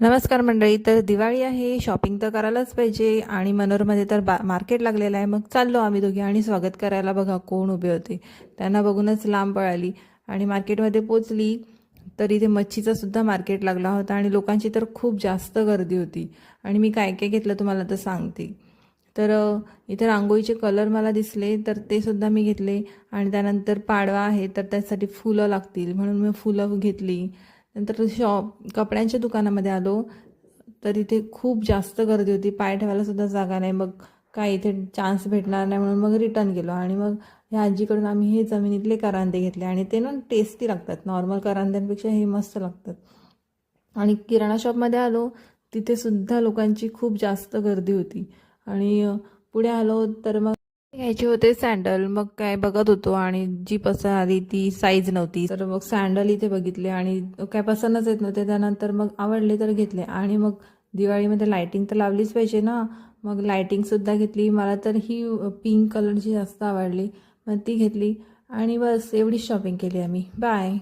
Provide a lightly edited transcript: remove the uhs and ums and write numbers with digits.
नमस्कार मंडळी. तर दिवाळी आहे, शॉपिंग तर करायलाच पाहिजे आणि मनोरमध्ये तर मार्केट लागलेलं आहे. मग चाललो आम्ही दोघी आणि स्वागत करायला बघा कोण उभे होते. त्यांना बघूनच लांब पळाली आणि मार्केटमध्ये पोचली तर इथे मच्छीचा सुद्धा मार्केट लागला होता आणि लोकांची तर खूप जास्त गर्दी होती. आणि मी काय काय घेतलं तुम्हाला तर सांगते. तर इथे रांगोळीचे कलर मला दिसले तर ते सुद्धा मी घेतले. आणि त्यानंतर पाडवा आहे तर त्यासाठी फुलं लागतील म्हणून मी फुलं घेतली. नंतर कपड्यांच्या दुकानामध्ये आलो तर इथे खूप जास्त गर्दी होती, पाय ठेवायला सुद्धा जागा नाही. मग काय इथे चान्स भेटणार नाही म्हणून मग रिटर्न गेलो. आणि मग ह्या आजीकडून आम्ही हे जमिनीतले करांदे घेतले आणि ते ना टेस्टी लागतात, नॉर्मल करांद्यांपेक्षा हे मस्त लागतात. आणि किराणा शॉपमध्ये आलो, तिथे सुद्धा लोकांची खूप जास्त गर्दी होती. आणि पुढे आलो तर मग घ्यायचे होते सँडल. मग काय बघत होतो आणि जी पसंत आली ती साईज नव्हती तर मग सँडल इथे बघितले आणि काय पसंतच येत नव्हते. त्यानंतर मग आवडले तर घेतले. आणि मग दिवाळीमध्ये लायटिंग तर लावलीच पाहिजे ना, मग लायटिंगसुद्धा घेतली. मला तर ही पिंक कलरची जास्त आवडली, मग ती घेतली. आणि बस एवढीच शॉपिंग केली आम्ही. बाय.